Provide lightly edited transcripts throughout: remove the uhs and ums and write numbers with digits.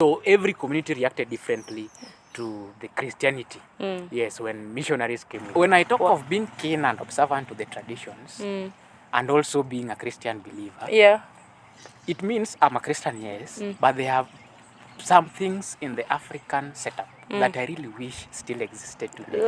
So every community reacted differently to the Christianity. Yes, when missionaries came. When I talk of being keen and observant to the traditions, and also being a Christian believer, it means I'm a Christian, yes, but they have some things in the African setup that I really wish still existed today.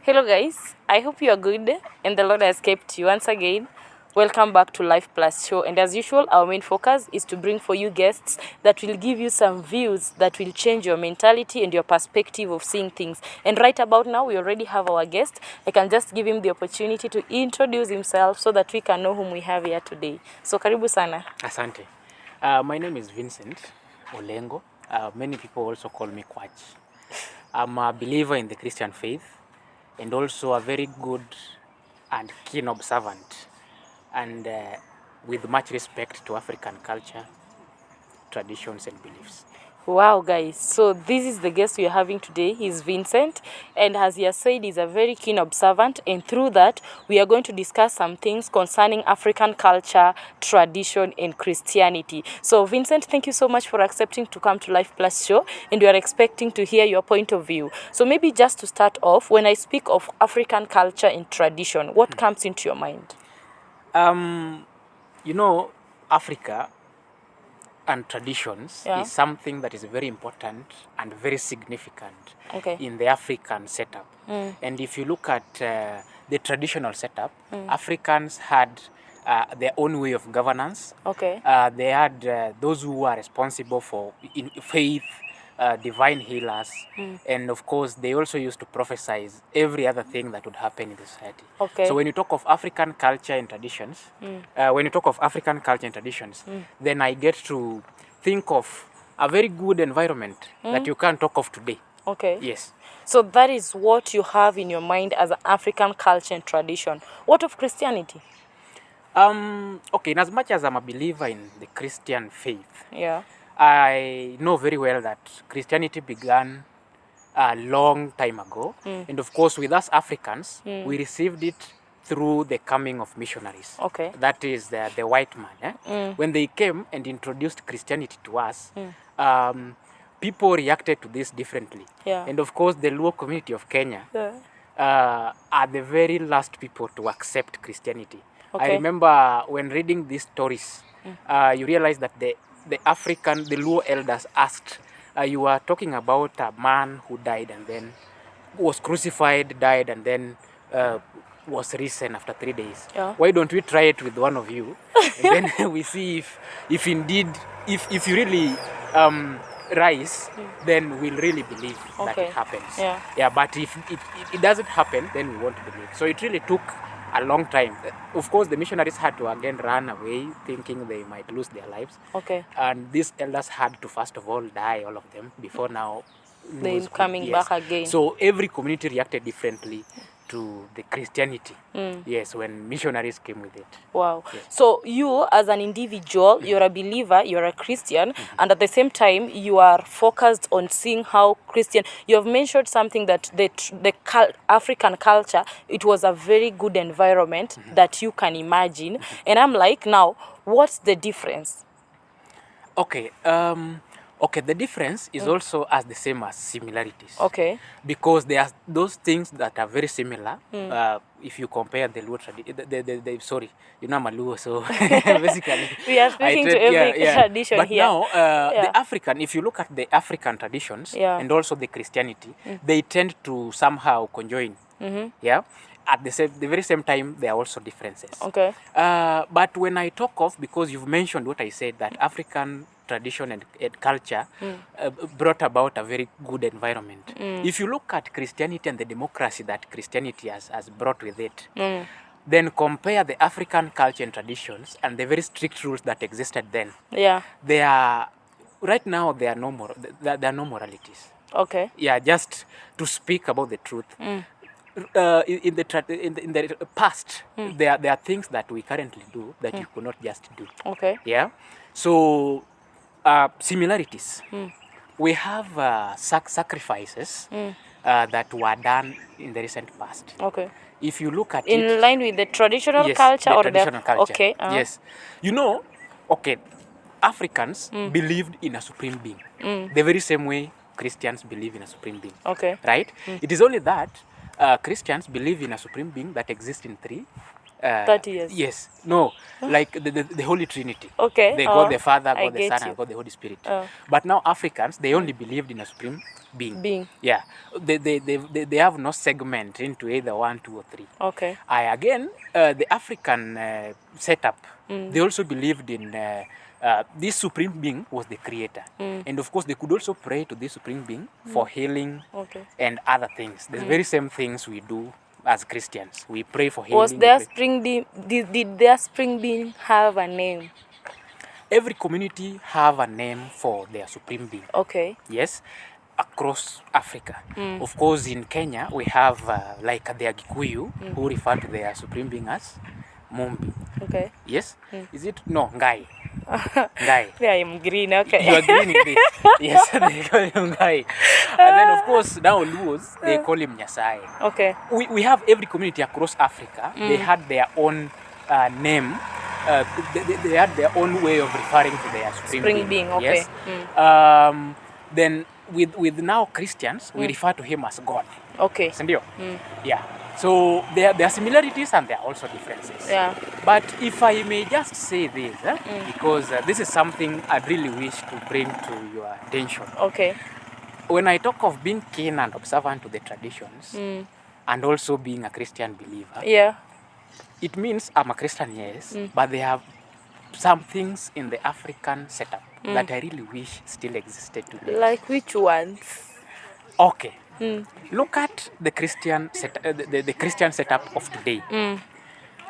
Hello guys, I hope you are good and the Lord has kept you. Once again, welcome back to Life Plus Show, and as usual our main focus is to bring for you guests that will give you some views that will change your mentality and your perspective of seeing things. And right about now we already have our guest. I can just give him the opportunity to introduce himself so that we can know whom we have here today. So karibu sana. Asante. My name is Vincent Olengo. Many people also call me Kwach. I'm a believer in the Christian faith and also a very good and keen observant, and with much respect to African culture, traditions and beliefs. Wow, guys. So this is the guest we are having today. He's Vincent, and as he has said, he's a very keen observant. And through that, we are going to discuss some things concerning African culture, tradition, and Christianity. So, Vincent, thank you so much for accepting to come to Life Plus Show, and we are expecting to hear your point of view. So, maybe just to start off, when I speak of African culture and tradition, what comes into your mind? You know, Africa and traditions is something that is very important and very significant in the African setup. And if you look at the traditional setup, Africans had their own way of governance. They had those who were responsible for faith, divine healers, and of course they also used to prophesize every other thing that would happen in the society. So when you talk of African culture and traditions, then I get to think of a very good environment that you can't talk of today. Yes. So that is what you have in your mind as an African culture and tradition. What of Christianity? Okay, in as much as I'm a believer in the Christian faith, I know very well that Christianity began a long time ago. And of course, with us Africans, we received it through the coming of missionaries. That is the white man. When they came and introduced Christianity to us, people reacted to this differently. And of course, the Luo community of Kenya are the very last people to accept Christianity. I remember when reading these stories, you realize that the Luo elders asked, you are talking about a man who died and then was crucified, died, and then was risen after 3 days. Why don't we try it with one of you? And then we see if indeed, if you really rise, then we'll really believe that it happens. But if it doesn't happen, then we won't believe. So it really took a long time. Of course, the missionaries had to again run away, thinking they might lose their lives. And these elders had to first of all die, all of them, before now they coming back again. So every community reacted differently to the Christianity. Yes, when missionaries came with it. Wow. So you as an individual, you're a believer, you're a Christian, and at the same time you are focused on seeing how Christian. You have mentioned something that the African culture, it was a very good environment that you can imagine. And I'm like, now, what's the difference? Okay, the difference is also as the same as similarities. Because there are those things that are very similar. If you compare the Luo tradition, sorry, you know I'm a Luo, so basically we are speaking to every tradition but here. But now, the African, if you look at the African traditions and also the Christianity, they tend to somehow conjoin. At the very same time, there are also differences. But when I talk of, because you've mentioned what I said, that African tradition and culture brought about a very good environment. If you look at Christianity and the democracy that Christianity has brought with it, then compare the African culture and traditions and the very strict rules that existed then. Right now, there are no moralities. Just to speak about the truth. In the past, there are things that we currently do that you could not just do. So similarities. We have sacrifices that were done in the recent past. Okay. If you look at In line with the traditional yes, culture the or traditional culture. Okay. Yes. You know, okay, Africans believed in a supreme being. The very same way Christians believe in a supreme being. Okay. Right? It is only that Christians believe in a supreme being that exists in three. 30 years. Yes. No. Like the Holy Trinity. Okay. The God the Father, I God the get Son, you. and God the Holy Spirit. Oh. But now Africans, they only believed in a supreme being. Yeah. They have no segment into either 1, 2, or 3. Okay. Again, the African setup, they also believed in this supreme being was the creator. And of course, they could also pray to this supreme being for healing and other things. The very same things we do as Christians. We pray for healing. Was their spring being, did their spring being have a name? Every community have a name for their supreme being. Okay. Yes, across Africa. Of course, in Kenya, we have like the Agikuyu who refer to their supreme being as Mumbi. Okay. Yes? Is it? No, Ngai. Ngai. Yeah, I'm green. Okay. You are green in this. Yes, they call him Ngai. And then, of course, now Luos, they call him Nyasai. Okay. We have every community across Africa. They had their own name. They had their own way of referring to their supreme being. Okay. Yes. Then with now Christians, we refer to him as God. Okay. Sindio? Yeah. So there are similarities and there are also differences. Yeah. But if I may just say this, because this is something I'd really wish to bring to your attention. Okay. When I talk of being keen and observant to the traditions and also being a Christian believer, yeah, it means I'm a Christian, yes, but there are some things in the African setup that I really wish still existed today. Like which ones? Okay. Look at the Christian the Christian setup of today.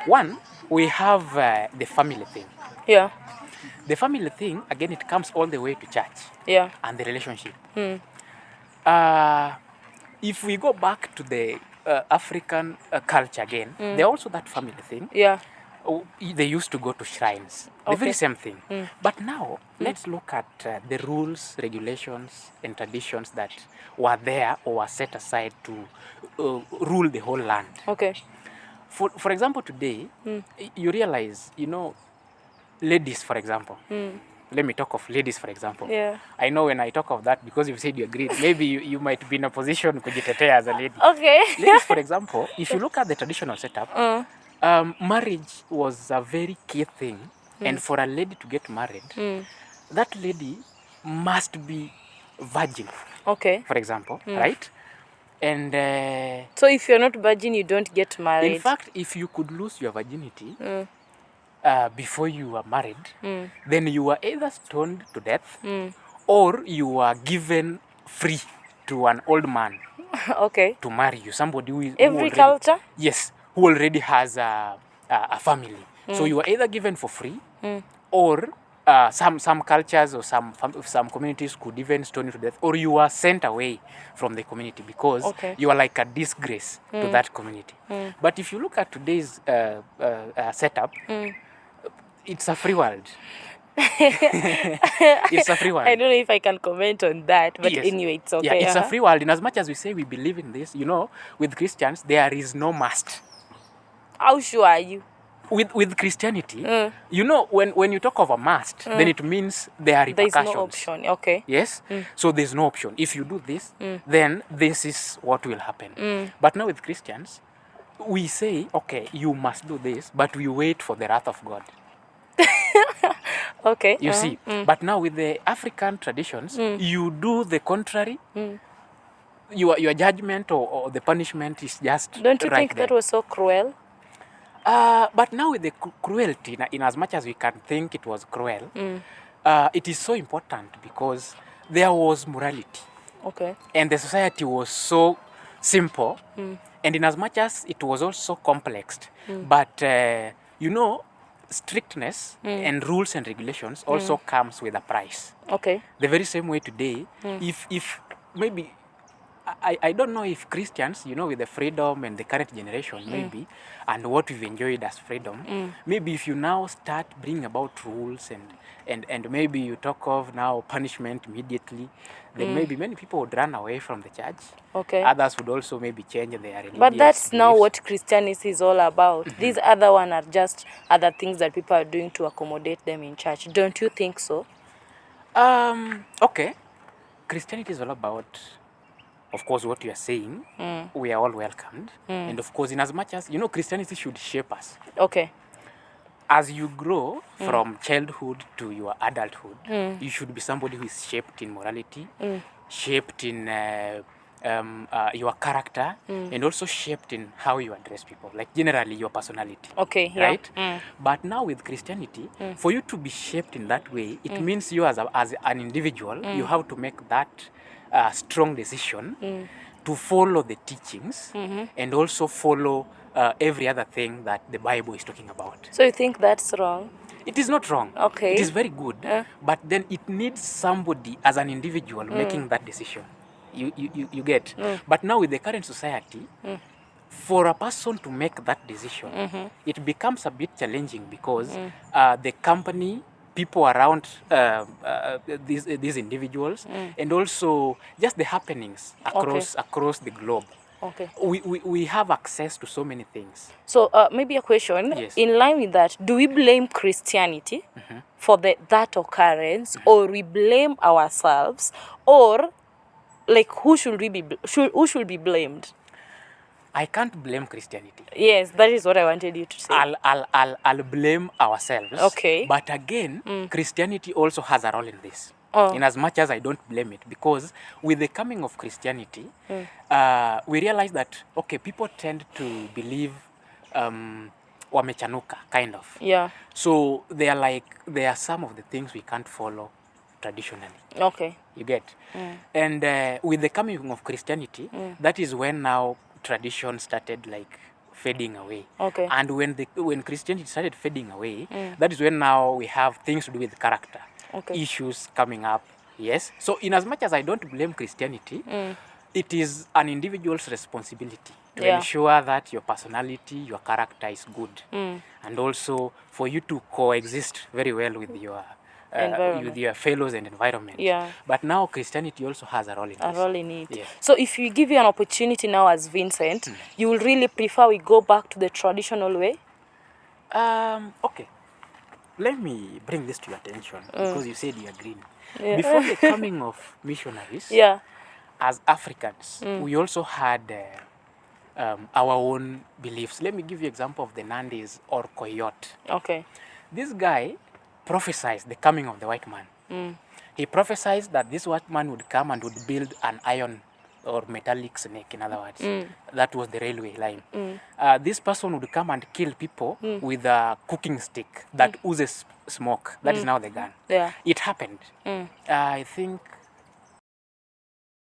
One, we have the family thing. Yeah. The family thing, again, it comes all the way to church. Yeah. And the relationship. If we go back to the African culture again, there also that family thing. Yeah. They used to go to shrines. The very same thing. But now, let's look at the rules, regulations, and traditions that were there or were set aside to rule the whole land. Okay. For example, today, you realize, you know, ladies, for example. Let me talk of ladies, for example. Yeah. I know when I talk of that, because you said you agreed, maybe you might be in a position kujitetea as a lady. Okay. Ladies, for example, if you look at the traditional setup, marriage was a very key thing. And for a lady to get married, that lady must be virgin. Okay. For example, right? And so if you're not virgin, you don't get married. In fact, if you could lose your virginity before you were married, then you were either stoned to death or you were given free to an old man. Okay. To marry you, somebody who is every culture. Yes, who already has a family. So you were either given for free, or some cultures or some communities could even stone you to death, or you were sent away from the community because you are like a disgrace to that community. But if you look at today's setup, it's a free world. It's a free world. I don't know if I can comment on that, but anyway, it's okay. Yeah, it's a free world. And as much as we say we believe in this, you know, with Christians, there is no must. How sure are you? With Christianity, you know, when you talk of a must, then it means there are repercussions. There's no option, okay. Yes? So there's no option. If you do this, then this is what will happen. But now with Christians, we say, okay, you must do this, but we wait for the wrath of God. Okay. You see? But now with the African traditions, you do the contrary. Your judgment or the punishment is just Don't you right think there. that was so cruel? But now with the cruelty, in as much as we can think it was cruel, it is so important because there was morality. Okay. And the society was so simple. And in as much as it was also complex. But, you know, strictness and rules and regulations also comes with a price. Okay. The very same way today, if maybe I don't know if Christians, you know, with the freedom and the current generation, maybe, and what we've enjoyed as freedom, maybe if you now start bringing about rules and maybe you talk of now punishment immediately, then maybe many people would run away from the church. Okay. Others would also maybe change their religious But that's now beliefs. what Christianity is all about. These other one are just other things that people are doing to accommodate them in church. Don't you think so? Okay. Christianity is all about, of course, what you are saying. We are all welcomed. And of course, in as much as, you know, Christianity should shape us. Okay. As you grow from childhood to your adulthood, you should be somebody who is shaped in morality, shaped in your character, and also shaped in how you address people, like generally your personality. Okay, yeah. Right? But now with Christianity, for you to be shaped in that way, it means you as an individual, you have to make that strong decision to follow the teachings and also follow every other thing that the Bible is talking about. So you think that's wrong? It is not wrong. Okay. It is very good. But then it needs somebody as an individual making that decision. You get. But now with the current society, for a person to make that decision, it becomes a bit challenging because the company, people around these individuals, and also just the happenings across the globe. Okay. We have access to so many things. So maybe a question. Yes. In line with that, do we blame Christianity for that occurrence, or we blame ourselves, or like who should who should be blamed? I can't blame Christianity. Yes, that is what I wanted you to say. I'll blame ourselves. Okay. But again, Christianity also has a role in this. Oh. In as much as I don't blame it, because with the coming of Christianity, we realize that, okay, people tend to believe wamechanuka, kind of. Yeah. So there are some of the things we can't follow traditionally. Okay. You get? And with the coming of Christianity, that is when now tradition started like fading away. Okay. And when Christianity started fading away, that is when now we have things to do with character. Okay. Issues coming up. Yes. So in as much as I don't blame Christianity, it is an individual's responsibility to ensure that your personality, your character is good. And also for you to coexist very well with your fellows and environment. Yeah. But now Christianity also has a role in this. A role in it. Yeah. So if we give you an opportunity now as Vincent, you will really prefer we go back to the traditional way? Okay. Let me bring this to your attention because you said you agree. Yeah. Before the coming of missionaries, as Africans, we also had our own beliefs. Let me give you an example of the Nandis or Coyote. Okay. This guy prophesied the coming of the white man. He prophesied that this white man would come and would build an iron or metallic snake, in other words. That was the railway line. This person would come and kill people with a cooking stick that oozes smoke. That is now the gun. Yeah. It happened. I think